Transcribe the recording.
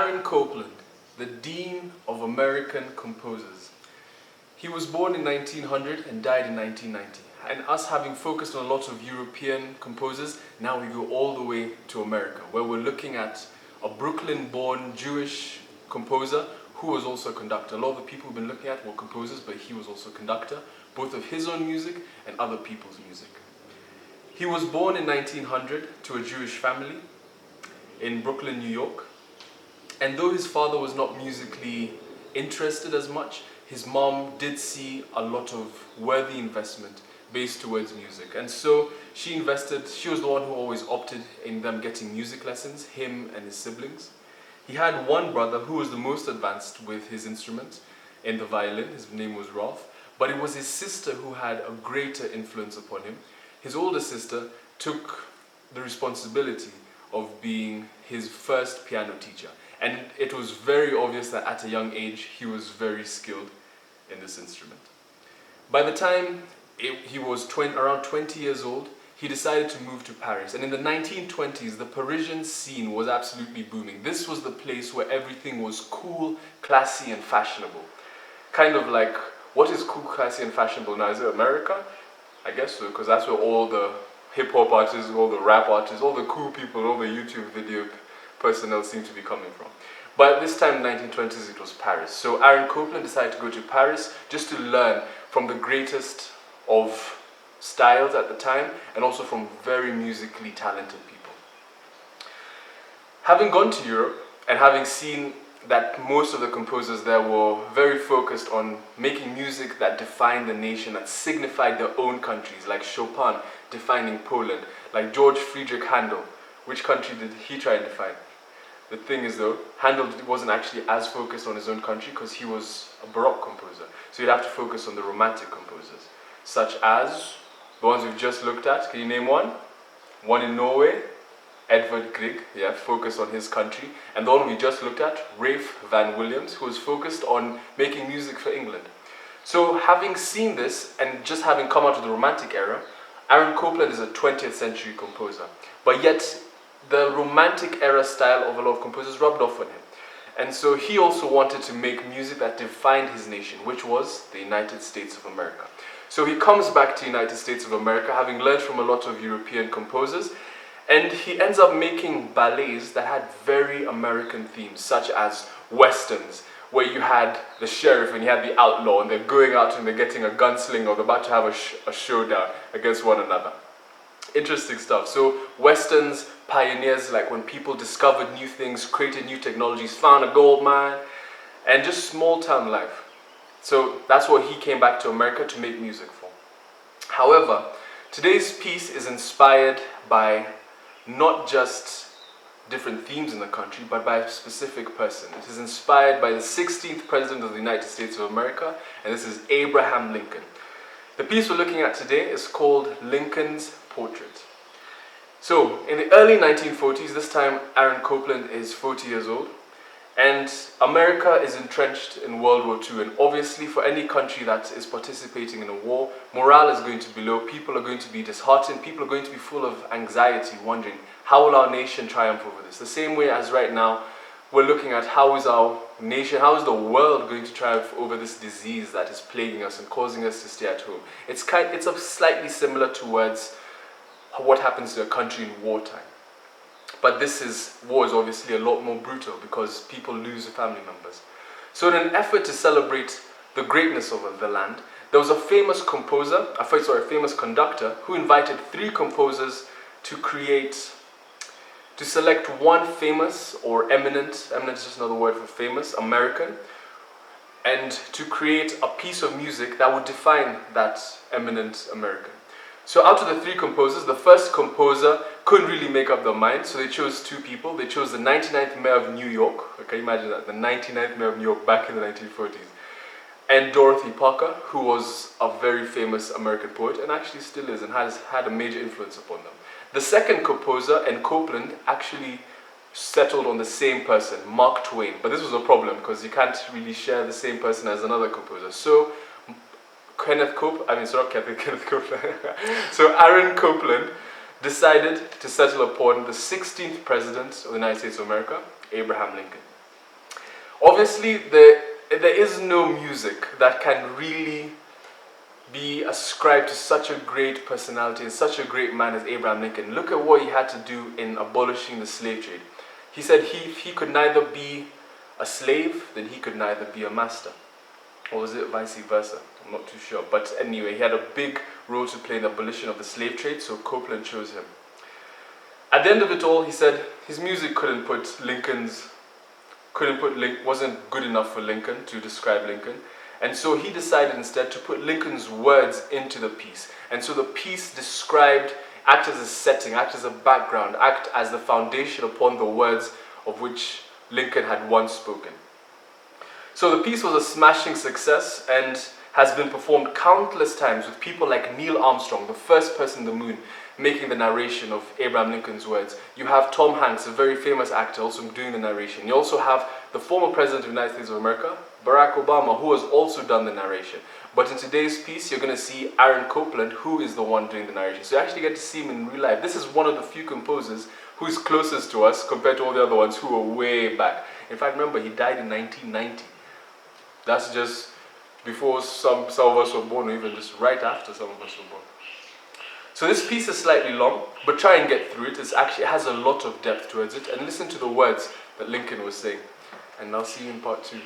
Aaron Copland, the Dean of American Composers. He was born in 1900 and died in 1990. And us having focused on a lot of European composers, now we go all the way to America, where we're looking at a Brooklyn-born Jewish composer who was also a conductor. A lot of the people we've been looking at were composers, but he was also a conductor, both of his own music and other people's music. He was born in 1900 to a Jewish family in Brooklyn, New York. And though his father was not musically interested as much, his mom did see a lot of worthy investment based towards music. And so she was the one who always opted in them getting music lessons, him and his siblings. He had one brother who was the most advanced with his instrument in the violin. His name was Rolf. But it was his sister who had a greater influence upon him. His older sister took the responsibility of being his first piano teacher. And it was very obvious that at a young age, he was very skilled in this instrument. By the time he was around 20 years old, he decided to move to Paris. And in the 1920s, the Parisian scene was absolutely booming. This was the place where everything was cool, classy, and fashionable. Kind of like, what is cool, classy, and fashionable now? Is it America? I guess so, because that's where all the hip-hop artists, all the rap artists, all the cool people, all the YouTube video personnel seem to be coming from. But this time in the 1920s, it was Paris. So Aaron Copland decided to go to Paris just to learn from the greatest of styles at the time, and also from very musically talented people. Having gone to Europe and having seen that most of the composers there were very focused on making music that defined the nation, that signified their own countries, like Chopin defining Poland, like George Friedrich Handel. Which country did he try and define? The thing is though, Handel wasn't actually as focused on his own country because he was a Baroque composer. So you'd have to focus on the Romantic composers, such as the ones we've just looked at. Can you name one? One in Norway, Edvard Grieg, focused on his country. And the one we just looked at, Ralph Van Williams, who was focused on making music for England. So having seen this, and just having come out of the Romantic era, Aaron Copland is a 20th century composer. But yet, the Romantic era style of a lot of composers rubbed off on him. And so he also wanted to make music that defined his nation, which was the United States of America. So he comes back to the United States of America, having learned from a lot of European composers, and he ends up making ballets that had very American themes, such as westerns, where you had the sheriff and you had the outlaw, and they're going out and they're getting a gunslinger, or they're about to have a showdown against one another. Interesting stuff. So westerns, pioneers, like when people discovered new things, created new technologies, found a gold mine, and just small town life. So that's what he came back to America to make music for. However, today's piece is inspired by not just different themes in the country, but by a specific person. It is inspired by the 16th President of the United States of America, and this is Abraham Lincoln. The piece we're looking at today is called Lincoln's Portrait. So, in the early 1940s, this time Aaron Copland is 40 years old, and America is entrenched in World War II, and obviously for any country that is participating in a war, morale is going to be low, people are going to be disheartened, people are going to be full of anxiety, wondering, how will our nation triumph over this? The same way as right now, we're looking at how is our nation, how is the world going to triumph over this disease that is plaguing us and causing us to stay at home. It's slightly similar towards what happens to a country in wartime. But war is obviously a lot more brutal because people lose family members. So in an effort to celebrate the greatness of the land, there was a famous famous conductor who invited 3 composers to select one famous or eminent is just another word for famous, American, and to create a piece of music that would define that eminent American. So out of the 3 composers, the first composer couldn't really make up their mind, so they chose 2 people. They chose the 99th Mayor of New York, can you imagine that, the 99th Mayor of New York back in the 1940s, and Dorothy Parker, who was a very famous American poet, and actually still is, and has had a major influence upon them. The second composer and Copland actually settled on the same person, Mark Twain, but this was a problem because you can't really share the same person as another composer. So Kenneth Copeland. So Aaron Copland decided to settle upon the 16th President of the United States of America, Abraham Lincoln. Obviously, there is no music that can really be ascribed to such a great personality and such a great man as Abraham Lincoln. Look at what he had to do in abolishing the slave trade. He said he could neither be a slave, then he could neither be a master. Or was it vice versa? I'm not too sure. But anyway, he had a big role to play in the abolition of the slave trade, so Copland chose him. At the end of it all, he said his music wasn't good enough for Lincoln to describe Lincoln. And so he decided instead to put Lincoln's words into the piece. And so the piece act as a setting, act as a background, act as the foundation upon the words of which Lincoln had once spoken. So the piece was a smashing success and has been performed countless times with people like Neil Armstrong, the first person on the moon, making the narration of Abraham Lincoln's words. You have Tom Hanks, a very famous actor, also doing the narration. You also have the former President of the United States of America, Barack Obama, who has also done the narration. But in today's piece, you're going to see Aaron Copland, who is the one doing the narration. So you actually get to see him in real life. This is one of the few composers who's closest to us compared to all the other ones who are way back. In fact, remember, he died in 1990. That's just before some of us were born, or even just right after some of us were born. So this piece is slightly long, but try and get through it. It has a lot of depth towards it. And listen to the words that Lincoln was saying. And I'll see you in part 2.